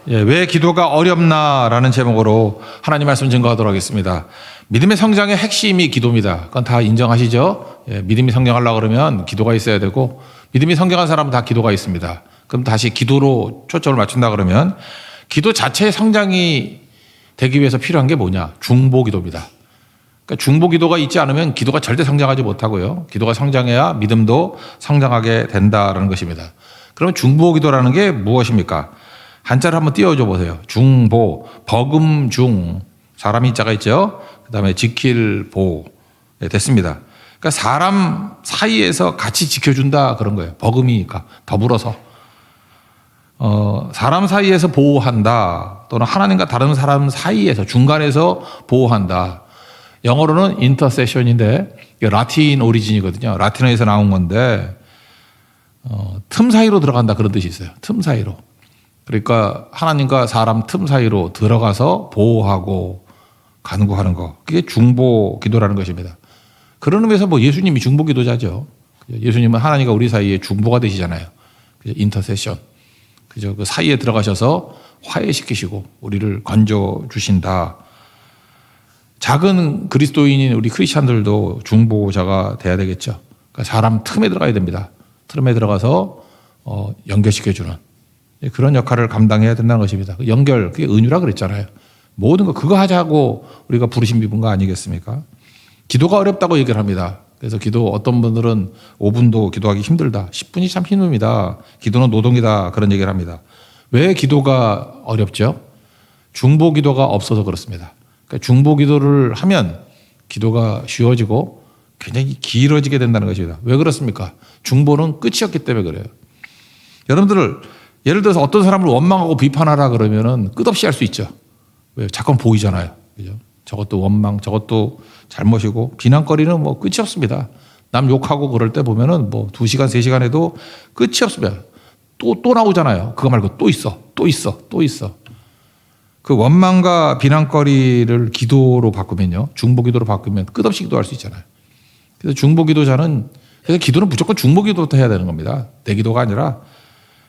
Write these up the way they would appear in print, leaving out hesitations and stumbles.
왜 기도가 어렵나라는 제목으로 하나님 말씀 증거하도록 하겠습니다. 믿음의 성장의 핵심이 기도입니다. 그건 다 인정하시죠? 믿음이 성장하려고 그러면 기도가 있어야 되고, 믿음이 성장한 사람은 다 기도가 있습니다. 그럼 다시 기도로 초점을 맞춘다 그러면, 기도 자체의 성장이 되기 위해서 필요한 게 뭐냐? 중보 기도입니다. 그러니까 중보 기도가 있지 않으면 기도가 절대 성장하지 못하고요. 기도가 성장해야 믿음도 성장하게 된다라는 것입니다. 그러면 중보 기도라는 게 무엇입니까? 한자를 한번 띄워줘 보세요. 중보, 버금 중, 사람이 자가 있죠. 그 다음에 지킬 보. 네, 됐습니다. 그러니까 사람 사이에서 같이 지켜준다 그런 거예요. 버금이니까 더불어서. 사람 사이에서 보호한다. 또는 하나님과 다른 사람 사이에서 중간에서 보호한다. 영어로는 인터세션인데 라틴 오리진이거든요. 라틴어에서 나온 건데 틈 사이로 들어간다 그런 뜻이 있어요. 틈 사이로. 그러니까 하나님과 사람 틈 사이로 들어가서 보호하고 간구하는 거. 그게 중보 기도라는 것입니다. 그런 의미에서 뭐 예수님이 중보 기도자죠. 예수님은 하나님과 우리 사이에 중보가 되시잖아요. 인터세션. 그죠? 그 사이에 들어가셔서 화해시키시고 우리를 건져 주신다. 작은 그리스도인인 우리 크리스찬들도 중보자가 돼야 되겠죠. 그러니까 사람 틈에 들어가야 됩니다. 틈에 들어가서 연결시켜주는 그런 역할을 감당해야 된다는 것입니다. 연결, 그게 은유라 그랬잖아요. 모든 거 그거 하자고 우리가 부르심 입은 거 아니겠습니까? 기도가 어렵다고 얘기를 합니다. 그래서 기도 어떤 분들은 5분도 기도하기 힘들다. 10분이 참 힘듭니다. 기도는 노동이다. 그런 얘기를 합니다. 왜 기도가 어렵죠? 중보 기도가 없어서 그렇습니다. 그러니까 중보 기도를 하면 기도가 쉬워지고 굉장히 길어지게 된다는 것입니다. 왜 그렇습니까? 중보는 끝이 없기 때문에 그래요. 여러분들 예를 들어서 어떤 사람을 원망하고 비판하라 그러면은 끝없이 할 수 있죠. 왜? 자꾸 보이잖아요. 그죠? 저것도 원망, 저것도 잘못이고 비난거리는 뭐 끝이 없습니다. 남 욕하고 그럴 때 보면은 뭐 2시간, 3시간 해도 끝이 없습니다. 또 나오잖아요. 그거 말고 또 있어. 그 원망과 비난거리를 기도로 바꾸면요. 중보 기도로 바꾸면 끝없이 기도할 수 있잖아요. 그래서 중보 기도자는, 그래서 기도는 무조건 중보 기도부터 해야 되는 겁니다. 내 기도가 아니라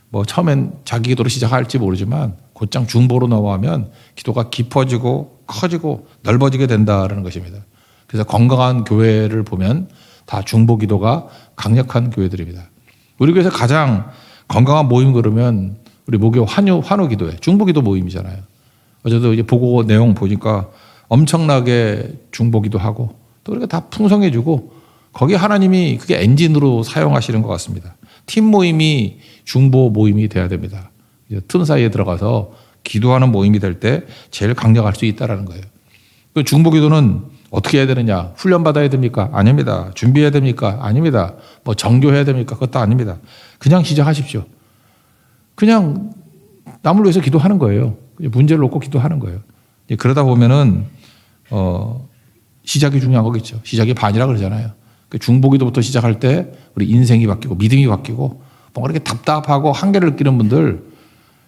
뭐 처음엔 자기 기도로 시작할지 모르지만 곧장 중보로 넘어가면 기도가 깊어지고 커지고 넓어지게 된다는 것입니다. 그래서 건강한 교회를 보면 다 중보 기도가 강력한 교회들입니다. 우리 교회에서 가장 건강한 모임 그러면 우리 목요 환우 기도회, 중보 기도 모임이잖아요. 어제도 이제 보고 내용 보니까 엄청나게 중보 기도하고 또 우리가 다 풍성해지고 거기 하나님이 그게 엔진으로 사용하시는 것 같습니다. 팀 모임이 중보 모임이 돼야 됩니다. 틈 사이에 들어가서 기도하는 모임이 될 때 제일 강력할 수 있다는 거예요. 그 중보 기도는 어떻게 해야 되느냐? 훈련 받아야 됩니까? 아닙니다. 준비해야 됩니까? 아닙니다. 뭐 정교해야 됩니까? 그것도 아닙니다. 그냥 시작하십시오. 그냥 남을 위해서 기도하는 거예요. 문제를 놓고 기도하는 거예요. 그러다 보면은 시작이 중요한 거겠죠. 시작이 반이라 그러잖아요. 중보 기도부터 시작할 때 우리 인생이 바뀌고 믿음이 바뀌고 뭔가 이렇게 답답하고 한계를 느끼는 분들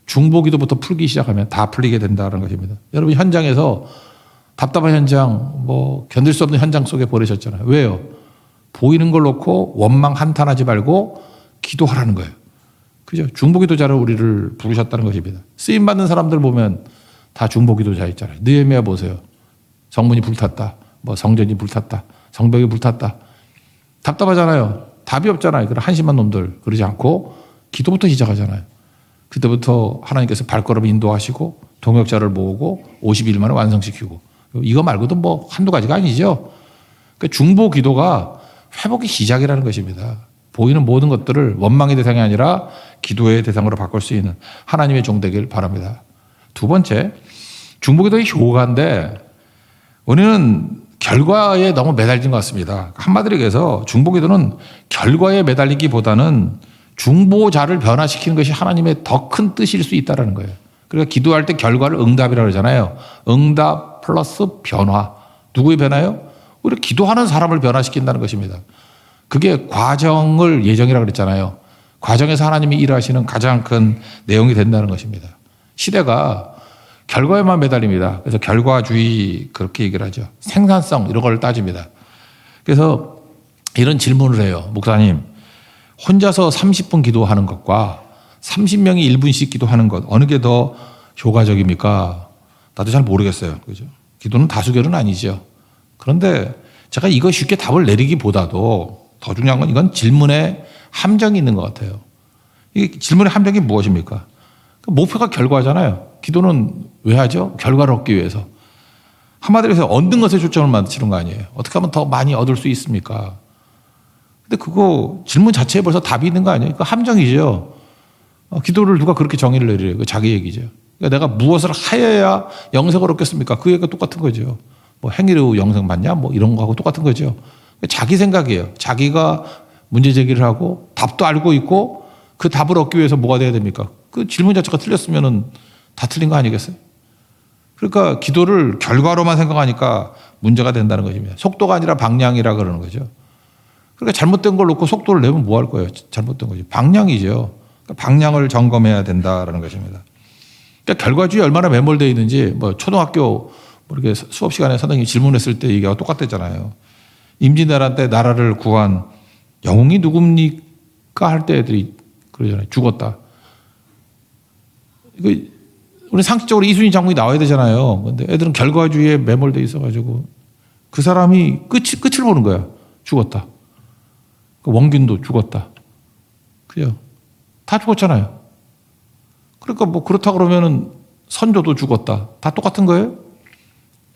중보 기도부터 풀기 시작하면 다 풀리게 된다는 것입니다. 여러분 현장에서 답답한 현장, 뭐 견딜 수 없는 현장 속에 보내셨잖아요. 왜요? 보이는 걸 놓고 원망 한탄하지 말고 기도하라는 거예요. 그죠? 중보 기도자를 우리를 부르셨다는 것입니다. 쓰임 받는 사람들 보면 다 중보 기도자 있잖아요. 느헤미야 보세요. 성문이 불탔다. 뭐 성전이 불탔다. 성벽이 불탔다. 답답하잖아요. 답이 없잖아요. 그런 한심한 놈들. 그러지 않고 기도부터 시작하잖아요. 그때부터 하나님께서 발걸음 인도하시고 동역자를 모으고 50일 만에 완성시키고 이거 말고도 뭐 한두 가지가 아니죠. 그러니까 중보 기도가 회복의 시작이라는 것입니다. 보이는 모든 것들을 원망의 대상이 아니라 기도의 대상으로 바꿀 수 있는 하나님의 종 되길 바랍니다. 두 번째, 중보 기도의 효과인데 우리는 결과에 너무 매달린 것 같습니다. 한마디로 얘기해서 중보 기도는 결과에 매달리기보다는 중보자를 변화시키는 것이 하나님의 더 큰 뜻일 수 있다는 거예요. 그러니까 기도할 때 결과를 응답이라고 그러잖아요. 응답 플러스 변화. 누구의 변화요? 우리 기도하는 사람을 변화시킨다는 것입니다. 그게 과정을 예정이라고 그랬잖아요. 과정에서 하나님이 일하시는 가장 큰 내용이 된다는 것입니다. 시대가 결과에만 매달립니다. 그래서 결과주의 그렇게 얘기를 하죠. 생산성 이런 걸 따집니다. 그래서 이런 질문을 해요. 목사님, 혼자서 30분 기도하는 것과 30명이 1분씩 기도하는 것 어느 게 더 효과적입니까? 나도 잘 모르겠어요. 그죠? 기도는 다수결은 아니죠. 그런데 제가 이거 쉽게 답을 내리기보다도 더 중요한 건 이건 질문에 함정이 있는 것 같아요. 이 질문의 함정이 무엇입니까? 목표가 결과잖아요. 기도는 왜 하죠? 결과를 얻기 위해서. 한마디로 해서 얻는 것에 초점을 맞추는 거 아니에요. 어떻게 하면 더 많이 얻을 수 있습니까? 근데 그거 질문 자체에 벌써 답이 있는 거 아니에요? 그 함정이죠. 기도를 누가 그렇게 정의를 내리래요? 그 자기 얘기죠. 그러니까 내가 무엇을 하여야 영생을 얻겠습니까? 그 얘기가 똑같은 거죠. 뭐 행위로 영생 받냐? 뭐 이런 거하고 똑같은 거죠. 자기 생각이에요. 자기가 문제 제기를 하고 답도 알고 있고 그 답을 얻기 위해서 뭐가 돼야 됩니까? 그 질문 자체가 틀렸으면은 다 틀린 거 아니겠어요? 그러니까 기도를 결과로만 생각하니까 문제가 된다는 것입니다. 속도가 아니라 방향이라 그러는 거죠. 그러니까 잘못된 걸 놓고 속도를 내면 뭐 할 거예요? 잘못된 거죠. 방향이죠. 그러니까 방향을 점검해야 된다라는 것입니다. 그러니까 결과주의에 얼마나 매몰되어 있는지 뭐 초등학교 이렇게 수업 시간에 선생님이 질문했을 때 얘기가 똑같았잖아요. 임진왜란 때 나라를 구한 영웅이 누굽니까? 할 때 애들이 그러잖아요. 죽었다. 이거 우리 상식적으로 이순신 장군이 나와야 되잖아요. 근데 애들은 결과주의에 매몰돼 있어가지고 그 사람이 끝을 보는 거야. 죽었다. 원균도 죽었다. 그죠? 다 죽었잖아요. 그러니까 뭐 그렇다 그러면은 선조도 죽었다. 다 똑같은 거예요?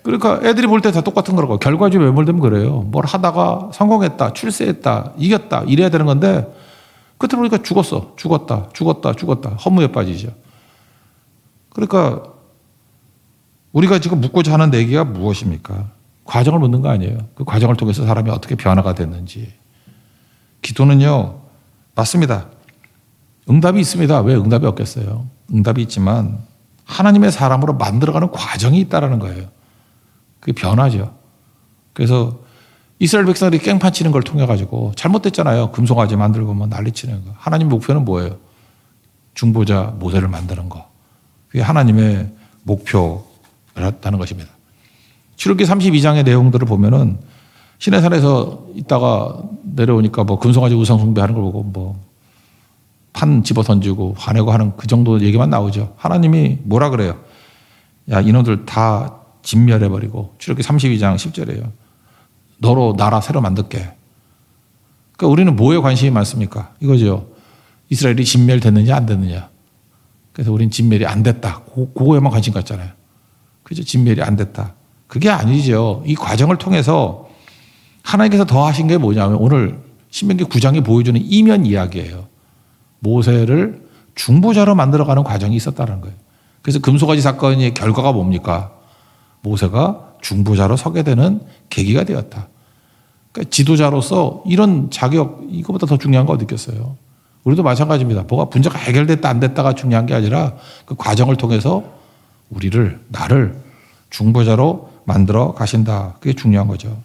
그러니까 애들이 볼 때 다 똑같은 거라고. 결과주의 매몰되면 그래요. 뭘 하다가 성공했다, 출세했다, 이겼다 이래야 되는 건데 끝을 보니까 죽었어. 죽었다. 허무에 빠지죠. 그러니까 우리가 지금 묻고자 하는 얘기가 무엇입니까? 과정을 묻는 거 아니에요. 그 과정을 통해서 사람이 어떻게 변화가 됐는지. 기도는요, 맞습니다. 응답이 있습니다. 왜 응답이 없겠어요? 응답이 있지만 하나님의 사람으로 만들어가는 과정이 있다는 거예요. 그게 변화죠. 그래서 이스라엘 백성들이 깽판 치는 걸 통해 가지고 잘못됐잖아요. 금송아지 만들고 뭐 난리치는 거. 하나님 목표는 뭐예요? 중보자 모세를 만드는 거. 그게 하나님의 목표라는 것입니다. 출애굽기 32장의 내용들을 보면은 시내산에서 있다가 내려오니까 뭐 금송아지 우상 숭배하는 걸 보고 뭐 판 집어 던지고 화내고 하는 그 정도 얘기만 나오죠. 하나님이 뭐라 그래요? 야, 이놈들 다 진멸해버리고 출애굽기 32장 10절이에요. 너로 나라 새로 만들게. 그러니까 우리는 뭐에 관심이 많습니까? 이거죠. 이스라엘이 진멸됐느냐 안 됐느냐. 그래서 우린 진멸이 안 됐다. 그거에만 관심 갖잖아요. 그죠? 진멸이 안 됐다. 그게 아니죠. 이 과정을 통해서 하나님께서 더 하신 게 뭐냐면 오늘 신명기 9장이 보여주는 이면 이야기예요. 모세를 중보자로 만들어가는 과정이 있었다는 거예요. 그래서 금송아지 사건의 결과가 뭡니까? 모세가 중보자로 서게 되는 계기가 되었다. 그러니까 지도자로서 이런 자격, 이거보다 더 중요한 거 어디 있겠어요? 우리도 마찬가지입니다. 뭐가 문제가 해결됐다 안 됐다가 중요한 게 아니라 그 과정을 통해서 나를 중보자로 만들어 가신다. 그게 중요한 거죠.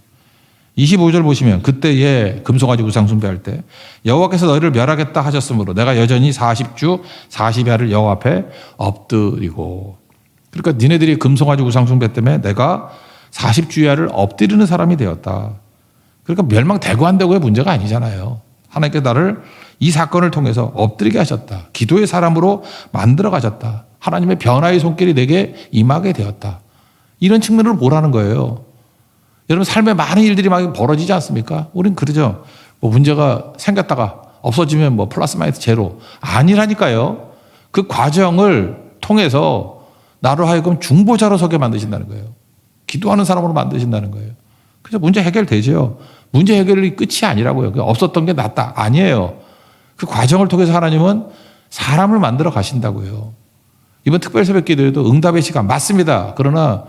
25절 보시면 그때에 금송아지 우상 숭배할 때 여호와께서 너희를 멸하겠다 하셨으므로 내가 여전히 40주 40야를 여호와 앞에 엎드리고. 그러니까 니네들이 금송아지 우상 숭배 때문에 내가 40주야를 엎드리는 사람이 되었다. 그러니까 멸망되고 안 되고의 문제가 아니잖아요. 하나님께서 나를 이 사건을 통해서 엎드리게 하셨다. 기도의 사람으로 만들어 가셨다. 하나님의 변화의 손길이 내게 임하게 되었다. 이런 측면으로 보라는 거예요. 여러분 삶에 많은 일들이 막 벌어지지 않습니까? 우린 그러죠. 뭐 문제가 생겼다가 없어지면 뭐 플러스 마이너스 제로. 아니라니까요. 그 과정을 통해서 나로 하여금 중보자로 서게 만드신다는 거예요. 기도하는 사람으로 만드신다는 거예요. 그래서 문제 해결되죠. 문제 해결이 끝이 아니라고요. 없었던 게 낫다. 아니에요. 그 과정을 통해서 하나님은 사람을 만들어 가신다고요. 이번 특별 새벽 기도에도 응답의 시간 맞습니다. 그러나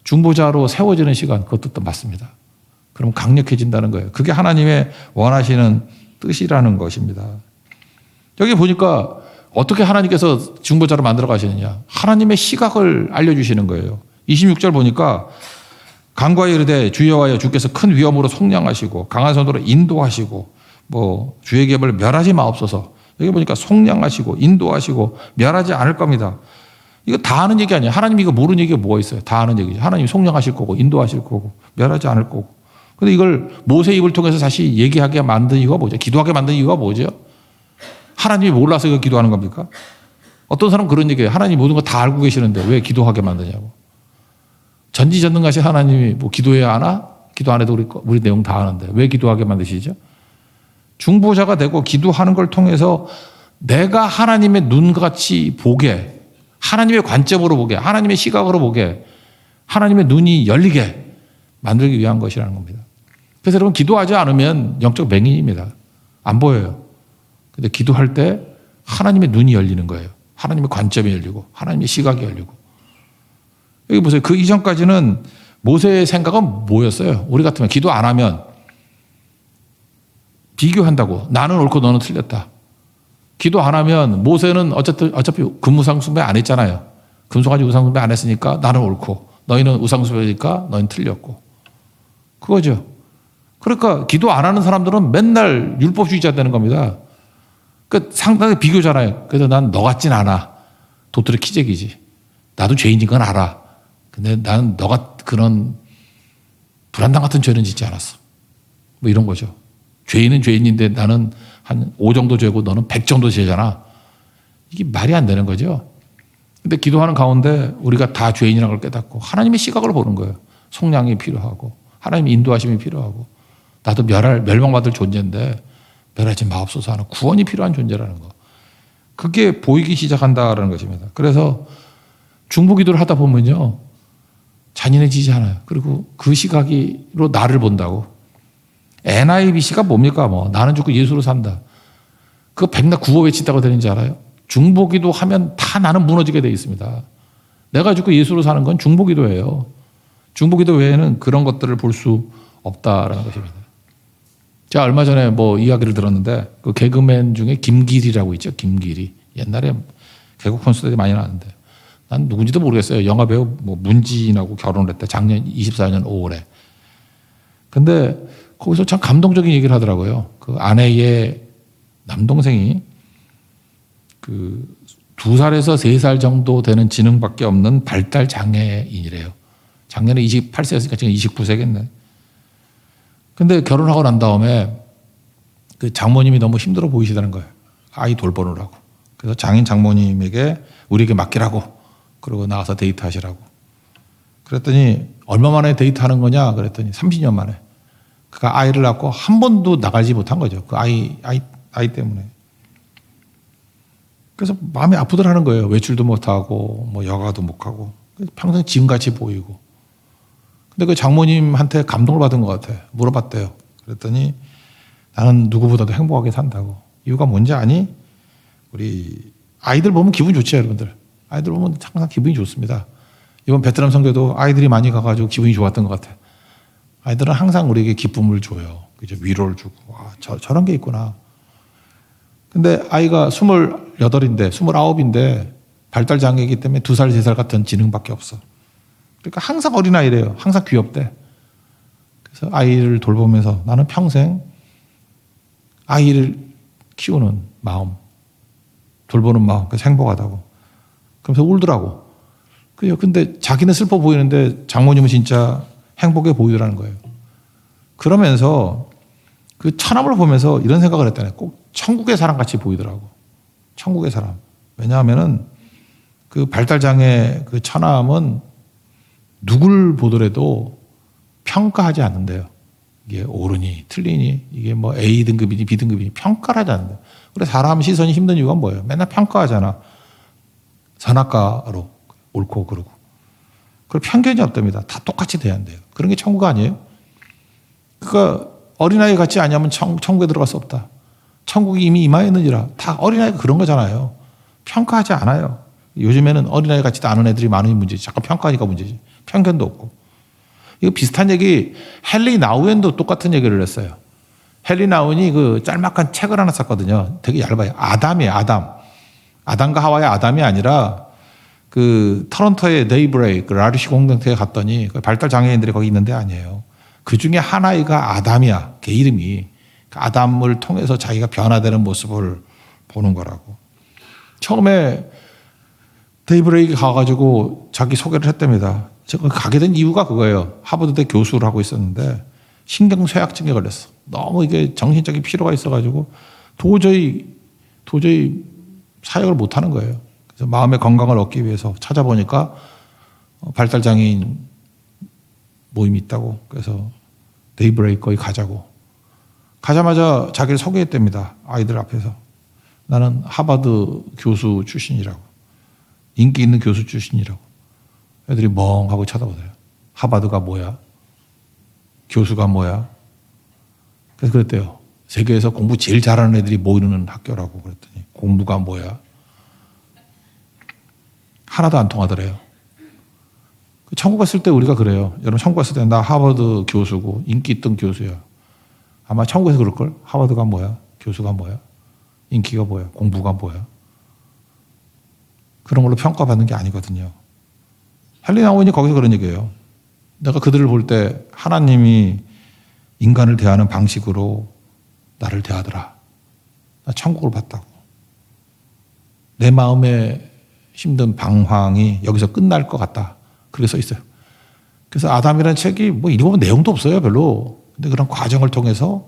중보자로 세워지는 시간 그것도 또 맞습니다. 그럼 강력해진다는 거예요. 그게 하나님의 원하시는 뜻이라는 것입니다. 여기 보니까 어떻게 하나님께서 중보자로 만들어 가시느냐. 하나님의 시각을 알려주시는 거예요. 26절 보니까 강과에 이르되 주여와여 주께서 큰 위엄으로 속량하시고 강한 손으로 인도하시고 뭐 주의 계명을 멸하지 마옵소서. 여기 보니까 속량하시고 인도하시고 멸하지 않을 겁니다. 이거 다 아는 얘기 아니에요. 하나님 이거 모르는 얘기가 뭐가 있어요. 다 아는 얘기죠. 하나님이 속량하실 거고 인도하실 거고 멸하지 않을 거고. 그런데 이걸 모세 입을 통해서 다시 얘기하게 만든 이유가 뭐죠? 기도하게 만든 이유가 뭐죠? 하나님이 몰라서 이거 기도하는 겁니까? 어떤 사람은 그런 얘기해요. 하나님 모든 거 다 알고 계시는데 왜 기도하게 만드냐고. 전지전능하신 하나님이 뭐 기도해야 하나? 기도 안 해도 우리 내용 다 아는데 왜 기도하게 만드시죠? 중보자가 되고 기도하는 걸 통해서 내가 하나님의 눈같이 보게, 하나님의 관점으로 보게, 하나님의 시각으로 보게, 하나님의 눈이 열리게 만들기 위한 것이라는 겁니다. 그래서 여러분 기도하지 않으면 영적 맹인입니다. 안 보여요. 근데 기도할 때 하나님의 눈이 열리는 거예요. 하나님의 관점이 열리고 하나님의 시각이 열리고. 여기 보세요. 그 이전까지는 모세의 생각은 뭐였어요? 우리 같으면 기도 안 하면 비교한다고. 나는 옳고 너는 틀렸다. 기도 안 하면 모세는 어차피 금우상 숭배 안 했잖아요. 금송아지 우상 숭배 안 했으니까 나는 옳고 너희는 우상 숭배니까 너희는 틀렸고. 그거죠. 그러니까 기도 안 하는 사람들은 맨날 율법주의자 되는 겁니다. 그러니까 상당히 비교잖아요. 그래서 난 너 같진 않아. 도토리 키재기지. 나도 죄인인 건 알아. 근데 나는 너가 그런 불안당 같은 죄는 짓지 않았어. 뭐 이런 거죠. 죄인은 죄인인데 나는 한 5 정도 죄고 너는 100 정도 죄잖아. 이게 말이 안 되는 거죠. 근데 기도하는 가운데 우리가 다 죄인이라는 걸 깨닫고 하나님의 시각으로 보는 거예요. 속량이 필요하고 하나님의 인도하심이 필요하고 나도 멸망받을 존재인데 멸하지 마옵소서 하는 구원이 필요한 존재라는 거. 그게 보이기 시작한다라는 것입니다. 그래서 중보기도를 하다 보면요. 잔인해지지 않아요. 그리고 그 시각으로 나를 본다고. NIBC가 뭡니까? 뭐 나는 죽고 예수로 산다. 그거 백날 구호 외친다고 되는지 알아요? 중보기도 하면 다 나는 무너지게 돼 있습니다. 내가 죽고 예수로 사는 건 중보기도예요. 중보기도 외에는 그런 것들을 볼 수 없다라는 것입니다. 제가 얼마 전에 뭐 이야기를 들었는데 그 개그맨 중에 김길이라고 있죠. 김길이. 옛날에 개그 콘서트에 많이 나왔는데 난 누군지도 모르겠어요. 영화배우 뭐 문지인하고 결혼을 했대. 작년 24년 5월에. 근데 거기서 참 감동적인 얘기를 하더라고요. 그 아내의 남동생이 그 2살에서 3살 정도 되는 지능밖에 없는 발달 장애인이래요. 작년에 28세였으니까 지금 29세겠네. 근데 결혼하고 난 다음에 그 장모님이 너무 힘들어 보이시다는 거예요. 아이 돌보느라고. 그래서 장인 장모님에게 우리에게 맡기라고. 그러고 나가서 데이트하시라고. 그랬더니 얼마 만에 데이트하는 거냐? 그랬더니 30년 만에. 그러니까 아이를 낳고 한 번도 나가지 못한 거죠. 그 아이 때문에. 그래서 마음이 아프더라는 거예요. 외출도 못하고 뭐 여가도 못하고 평생 짐같이 보이고. 근데 그 장모님한테 감동을 받은 것 같아요. 물어봤대요. 그랬더니 나는 누구보다도 행복하게 산다고. 이유가 뭔지 아니? 우리 아이들 보면 기분 좋죠, 여러분들. 아이들 보면 항상 기분이 좋습니다. 이번 베트남 선교도 아이들이 많이 가가지고 기분이 좋았던 것 같아요. 아이들은 항상 우리에게 기쁨을 줘요. 그죠? 위로를 주고. 와, 저런 게 있구나. 근데 아이가 28인데, 29인데 발달장애이기 때문에 2살, 3살 같은 지능밖에 없어. 그러니까 항상 어린아이래요. 항상 귀엽대. 그래서 아이를 돌보면서 나는 평생 아이를 키우는 마음, 돌보는 마음, 그래서 행복하다고. 그러면서 울더라고. 그래요. 근데 자기는 슬퍼 보이는데 장모님은 진짜 행복해 보이더라는 거예요. 그러면서 그 처남을 보면서 이런 생각을 했다네. 꼭 천국의 사람 같이 보이더라고. 천국의 사람. 왜냐하면은 그 발달장애 그 처남은 누굴 보더라도 평가하지 않는데요. 이게 옳으니 틀리니 이게 뭐 A 등급이니 B 등급이니 평가를 하지 않는다. 그래서 사람 시선이 힘든 이유가 뭐예요? 맨날 평가하잖아. 선악과로 옳고 그러고. 그리고 편견이 없답니다. 다 똑같이 돼야 한대요. 그런 게 천국 아니에요? 그러니까 어린아이 같지 않으면 천국에 들어갈 수 없다. 천국이 이미 임하였느니라. 다 어린아이가 그런 거잖아요. 평가하지 않아요. 요즘에는 어린아이 같지도 않은 애들이 많으니 문제지. 자꾸 평가하니까 문제지. 편견도 없고. 이거 비슷한 얘기 헨리 나우엔도 똑같은 얘기를 했어요. 헨리 나우엔이 그 짤막한 책을 하나 썼거든요. 되게 얇아요. 아담이에요. 아담과 하와의 아담이 아니라 그 토론토의 데이브레이크 라르시 공동체에 갔더니 그 발달 장애인들이 거기 있는데 아니에요. 그 중에 하나가 아담이야. 걔 이름이. 아담을 통해서 자기가 변화되는 모습을 보는 거라고. 처음에 데이브레이크 가가지고 자기 소개를 했답니다. 제가 가게 된 이유가 그거예요. 하버드대 교수를 하고 있었는데 신경쇠약증에 걸렸어. 너무 이게 정신적인 피로가 있어가지고 도저히 사역을 못 하는 거예요. 그래서 마음의 건강을 얻기 위해서 찾아보니까 발달장애인 모임이 있다고. 그래서 데이브레이크 거기 가자고. 가자마자 자기를 소개했답니다. 아이들 앞에서. 나는 하버드 교수 출신이라고. 인기 있는 교수 출신이라고. 애들이 멍하고 쳐다보더래요. 하버드가 뭐야? 교수가 뭐야? 그래서 그랬대요. 세계에서 공부 제일 잘하는 애들이 모이는 학교라고 그랬더니 공부가 뭐야? 하나도 안 통하더래요. 천국 갔을 때 우리가 그래요. 여러분 천국 갔을 때 나 하버드 교수고 인기 있던 교수야. 아마 천국에서 그럴걸? 하버드가 뭐야? 교수가 뭐야? 인기가 뭐야? 공부가 뭐야? 그런 걸로 평가받는 게 아니거든요. 헬리나 오웬이 거기서 그런 얘기예요. 내가 그들을 볼 때 하나님이 인간을 대하는 방식으로 나를 대하더라. 나 천국을 봤다고. 내 마음의 힘든 방황이 여기서 끝날 것 같다. 그렇게 써 있어요. 그래서 아담이라는 책이 뭐 읽어보면 내용도 없어요, 별로. 근데 그런 과정을 통해서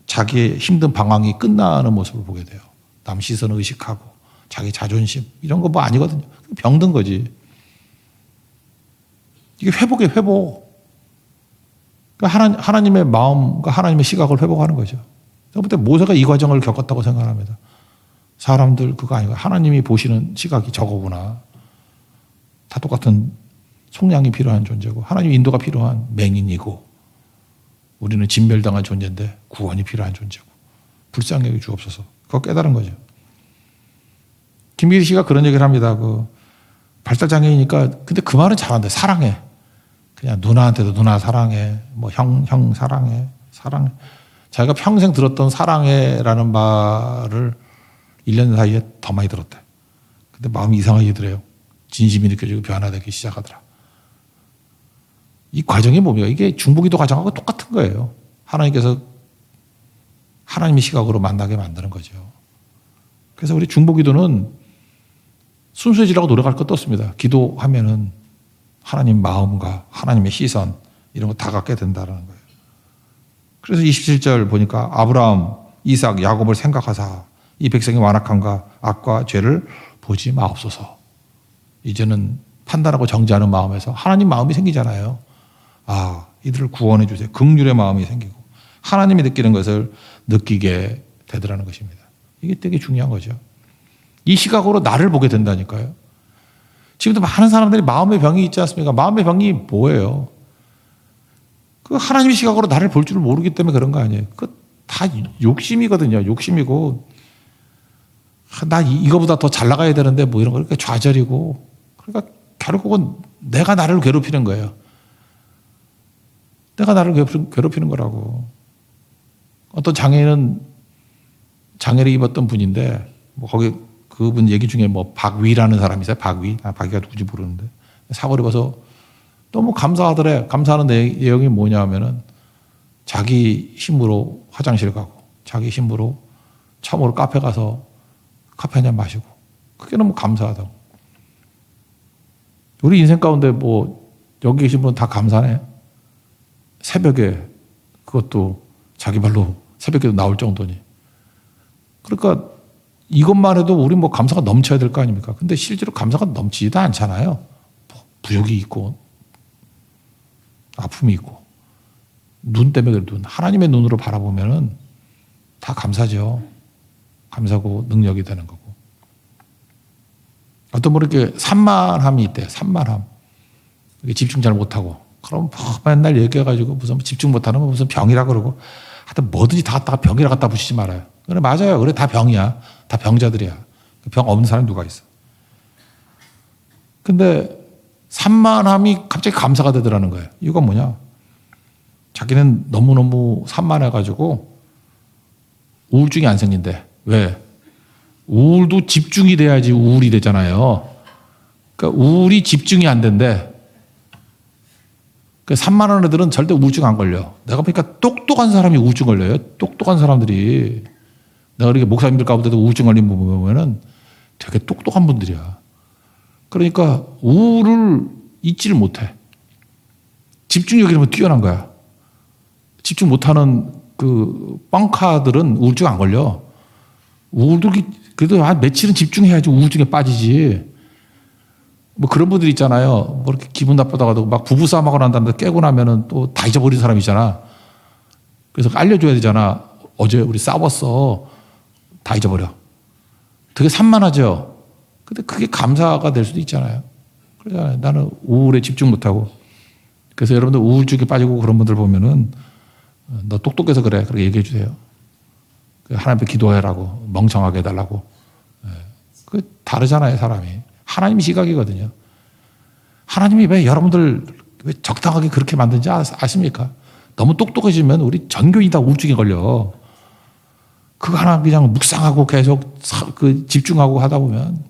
자기의 힘든 방황이 끝나는 모습을 보게 돼요. 남 시선을 의식하고 자기 자존심 이런 거 뭐 아니거든요. 병든 거지. 이게 회복이에요, 회복. 그러니까 하나님의 마음과 하나님의 시각을 회복하는 거죠. 제가 볼 때 모세가 이 과정을 겪었다고 생각합니다. 사람들 그거 아니고 하나님이 보시는 시각이 저거구나. 다 똑같은 속량이 필요한 존재고 하나님 인도가 필요한 맹인이고 우리는 진멸당한 존재인데 구원이 필요한 존재고 불쌍히 여겨 주옵소서. 그거 깨달은 거죠. 김기리 씨가 그런 얘기를 합니다. 그 발달장애이니까 근데 그 말은 잘한대. 사랑해. 그냥 누나한테도 누나 사랑해. 뭐 형 사랑해. 사랑해. 자기가 평생 들었던 사랑해라는 말을 1년 사이에 더 많이 들었대. 근데 마음이 이상하게 들어요. 진심이 느껴지고 변화되기 시작하더라. 이 과정이 뭡니까? 이게 중보기도 과정하고 똑같은 거예요. 하나님께서 하나님의 시각으로 만나게 만드는 거죠. 그래서 우리 중보기도는 순수해지라고 노력할 것도 없습니다. 기도하면은 하나님 마음과 하나님의 시선 이런 거 다 갖게 된다는 거예요. 그래서 27절 보니까 아브라함, 이삭, 야곱을 생각하사 이 백성의 완악함과 악과 죄를 보지 마옵소서. 이제는 판단하고 정죄하는 마음에서 하나님 마음이 생기잖아요. 아, 이들을 구원해 주세요. 긍휼의 마음이 생기고 하나님이 느끼는 것을 느끼게 되더라는 것입니다. 이게 되게 중요한 거죠. 이 시각으로 나를 보게 된다니까요. 지금도 많은 사람들이 마음의 병이 있지 않습니까? 마음의 병이 뭐예요? 그 하나님의 시각으로 나를 볼 줄을 모르기 때문에 그런 거 아니에요. 그 다 욕심이거든요. 욕심이고 나 이거보다 더 잘 나가야 되는데 뭐 이런 거 그러니까 좌절이고 그러니까 결국은 내가 나를 괴롭히는 거예요. 내가 나를 괴롭히는 거라고. 어떤 장애인은 장애를 입었던 분인데 뭐 거기 그분 얘기 중에 뭐 박위라는 사람이 있어요. 박위가 누군지 모르는데 사고를 입어서 너무 감사하더래. 감사하는 내용이 뭐냐 하면은 자기 힘으로 화장실 가고 자기 힘으로 처음으로 카페 가서 커피 한잔 마시고 그게 너무 감사하다고. 우리 인생 가운데 뭐 여기 계신 분 다 감사하네. 새벽에 그것도 자기 발로 새벽에도 나올 정도니. 그러니까 이것만 해도 우리 뭐 감사가 넘쳐야 될 거 아닙니까? 근데 실제로 감사가 넘치지도 않잖아요. 부욕이 있고 아픔이 있고 눈 때문에 눈 하나님의 눈으로 바라보면은 다 감사죠. 감사고 능력이 되는 거고. 어떤 분은 이렇게 산만함이 있대요. 산만함. 집중 잘 못하고. 그럼 맨날 얘기해가지고 무슨 집중 못하는 건 무슨 병이라 그러고 하여튼 뭐든지 다 갖다가 병이라 갖다 붙이지 말아요. 그래 맞아요. 그래 다 병이야. 다 병자들이야. 병 없는 사람이 누가 있어. 근데 산만함이 갑자기 감사가 되더라는 거예요. 이유가 뭐냐? 자기는 너무너무 산만해가지고 우울증이 안 생긴대. 왜? 우울도 집중이 돼야지 우울이 되잖아요. 그러니까 우울이 집중이 안 된대. 그러니까 산만한 애들은 절대 우울증 안 걸려. 내가 보니까 똑똑한 사람이 우울증 걸려요. 똑똑한 사람들이. 내가 이렇게 목사님들 가운데도 우울증 걸린 분 보면은 되게 똑똑한 분들이야. 그러니까 우울을 잊지를 못해. 집중력이 너무 뛰어난 거야. 집중 못하는 그 뻥카들은 우울증 안 걸려. 그래도 한 며칠은 집중해야지 우울증에 빠지지. 뭐 그런 분들 있잖아요. 뭐 이렇게 기분 나쁘다가도 막 부부싸움하고 난 다음에 깨고 나면은 또 다 잊어버린 사람 있잖아. 그래서 알려줘야 되잖아. 어제 우리 싸웠어. 다 잊어버려. 되게 산만하죠. 근데 그게 감사가 될 수도 있잖아요. 그러잖아요. 나는 우울에 집중 못하고. 그래서 여러분들 우울증에 빠지고 그런 분들 보면은 너 똑똑해서 그래. 그렇게 얘기해 주세요. 하나님 앞에 기도해라고. 멍청하게 해달라고. 그 다르잖아요, 사람이. 하나님 시각이거든요. 하나님이 왜 여러분들 왜 적당하게 그렇게 만든지 아십니까? 너무 똑똑해지면 우리 전교인이 다 우울증에 걸려. 그거 하나 그냥 묵상하고 계속 집중하고 하다 보면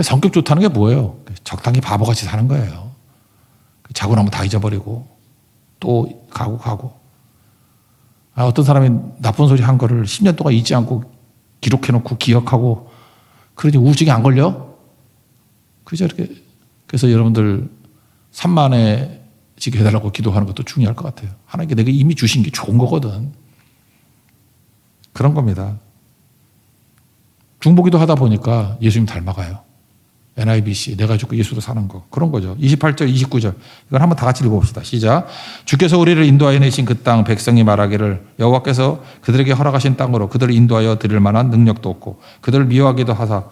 성격 좋다는 게 뭐예요? 적당히 바보같이 사는 거예요. 자고 나면 다 잊어버리고 또 가고. 어떤 사람이 나쁜 소리 한 거를 10년 동안 잊지 않고 기록해놓고 기억하고 그러니 우울증이 안 걸려? 그죠? 이렇게. 그래서 여러분들 산만해지게 해달라고 기도하는 것도 중요할 것 같아요. 하나님께 내가 이미 주신 게 좋은 거거든. 그런 겁니다. 중보기도 하다 보니까 예수님 닮아가요. NIBC, 내가 죽고 예수로 사는 거. 그런 거죠. 28절, 29절. 이걸 한번 다 같이 읽어봅시다. 시작. 주께서 우리를 인도하여 내신 그 땅 백성이 말하기를 여호와께서 그들에게 허락하신 땅으로 그들을 인도하여 드릴 만한 능력도 없고 그들을 미워하기도 하사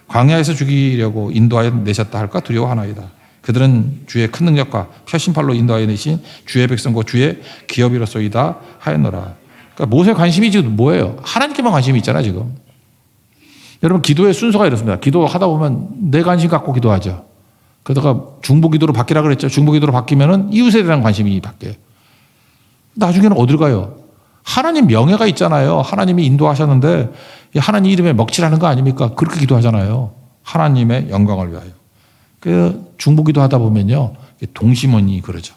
광야에서 죽이려고 인도하여 내셨다 할까 두려워하나이다. 그들은 주의 큰 능력과 표심팔로 인도하여 내신 주의 백성과 주의 기업이로소이다 하였노라. 그러니까 모세의 관심이 지금 뭐예요? 하나님께만 관심이 있잖아 지금. 여러분 기도의 순서가 이렇습니다. 기도하다 보면 내 관심 갖고 기도하죠. 그러다가 중보기도로 바뀌라 그랬죠. 중보기도로 바뀌면은 이웃에 대한 관심이 바뀌어요. 나중에는 어딜 가요? 하나님 명예가 있잖아요. 하나님이 인도하셨는데 하나님 이름에 먹칠하는 거 아닙니까? 그렇게 기도하잖아요. 하나님의 영광을 위하여. 그 중보기도 하다 보면요. 동심원이 그러죠.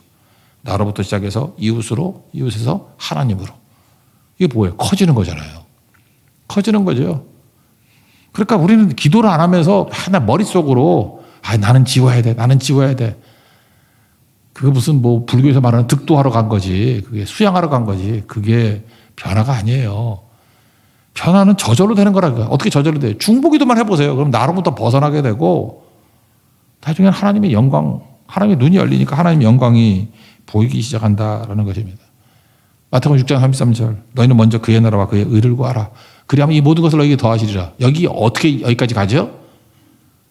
나로부터 시작해서 이웃으로, 이웃에서 하나님으로. 이게 뭐예요? 커지는 거잖아요. 커지는 거죠. 그러니까 우리는 기도를 안 하면서 하나 머릿속으로 나는 지워야 돼. 나는 지워야 돼. 그게 무슨 뭐 불교에서 말하는 득도하러 간 거지. 그게 수양하러 간 거지. 그게 변화가 아니에요. 변화는 저절로 되는 거라니까. 어떻게 저절로 돼요? 중보기도만 해보세요. 그럼 나로부터 벗어나게 되고 나중에 하나님의 영광, 하나님의 눈이 열리니까 하나님의 영광이 보이기 시작한다라는 것입니다. 마태복음 6장 33절 너희는 먼저 그의 나라와 그의 의를 구하라. 그리하면 이 모든 것을 너희에게 더하시리라. 여기 어떻게 여기까지 가죠?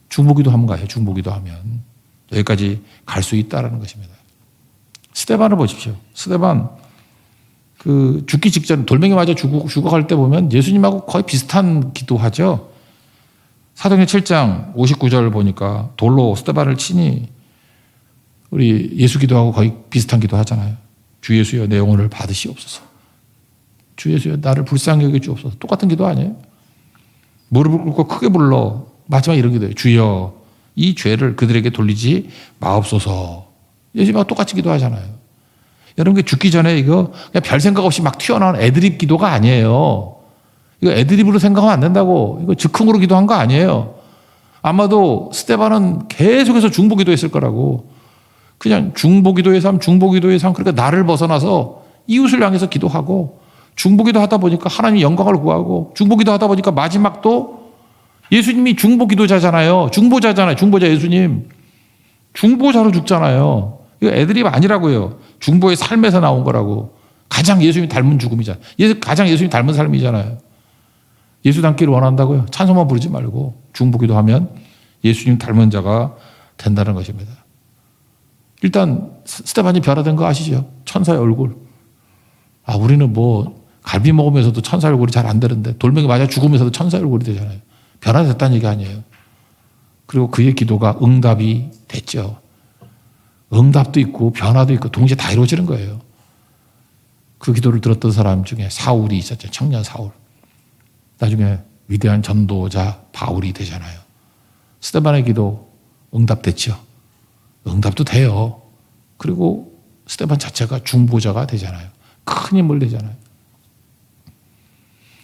중보기도 하면 가요. 중보기도 하면 여기까지 갈 수 있다라는 것입니다. 스데반을 보십시오. 스데반 죽기 직전 돌멩이 맞아 죽어갈 때 보면 예수님하고 거의 비슷한 기도하죠. 사도행전 7장 59절 보니까 돌로 스데반을 치니 우리 예수 기도하고 거의 비슷한 기도 하잖아요. 주 예수여 내 영혼을 받으시옵소서. 주 예수여 나를 불쌍히 여겨 주옵소서. 똑같은 기도 아니에요? 무릎을 꿇고 크게 불러 마지막에 이런 기도해요. 주여 이 죄를 그들에게 돌리지 마옵소서. 예수님하고 똑같이 기도하잖아요. 여러분 죽기 전에 이거 그냥 별 생각 없이 막 튀어나온 애드립 기도가 아니에요. 이거 애드립으로 생각하면 안 된다고. 이거 즉흥으로 기도한 거 아니에요. 아마도 스데반은 계속해서 중보기도했을 거라고. 그냥 중보기도의 삶, 중보기도의 삶. 그러니까 나를 벗어나서 이웃을 향해서 기도하고 중보기도 하다 보니까 하나님 영광을 구하고 중보기도 하다 보니까 마지막도 예수님이 중보기도자잖아요. 중보자잖아요. 중보자 예수님. 중보자로 죽잖아요. 이거 애드립 아니라고요. 중보의 삶에서 나온 거라고. 가장 예수님 닮은 죽음이잖아요. 가장 예수님 닮은 삶이잖아요. 예수 닮기를 원한다고요. 찬송만 부르지 말고 중보기도 하면 예수님 닮은 자가 된다는 것입니다. 일단 스데반이 변화된 거 아시죠? 천사의 얼굴. 우리는 뭐 갈비 먹으면서도 천사 얼굴이 잘 안 되는데 돌멩이 맞아 죽으면서도 천사 얼굴이 되잖아요. 변화됐다는 얘기 아니에요. 그리고 그의 기도가 응답이 됐죠. 응답도 있고 변화도 있고 동시에 다 이루어지는 거예요. 그 기도를 들었던 사람 중에 사울이 있었죠. 청년 사울. 나중에 위대한 전도자 바울이 되잖아요. 스데반의 기도 응답됐죠. 응답도 돼요. 그리고 스데반 자체가 중보자가 되잖아요. 큰 힘을 내잖아요.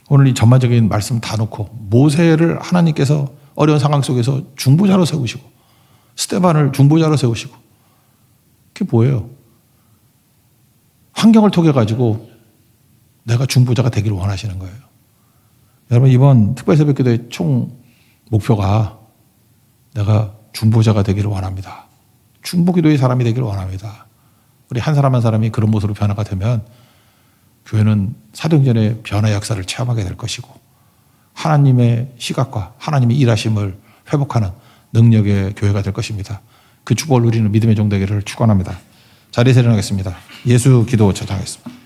오늘 이 전반적인 말씀 다 놓고 모세를 하나님께서 어려운 상황 속에서 중보자로 세우시고 스데반을 중보자로 세우시고 그게 뭐예요? 환경을 통해 가지고 내가 중보자가 되기를 원하시는 거예요. 여러분 이번 특별 새벽기도의 총 목표가 내가 중보자가 되기를 원합니다. 중보기도의 사람이 되기를 원합니다. 우리 한 사람 한 사람이 그런 모습으로 변화가 되면 교회는 사도행전의 변화 역사를 체험하게 될 것이고 하나님의 시각과 하나님의 일하심을 회복하는 능력의 교회가 될 것입니다. 그 축복을 누리는 믿음의 종 되기를 축원합니다. 자리에서 일어나겠습니다. 예수 기도 처장하겠습니다.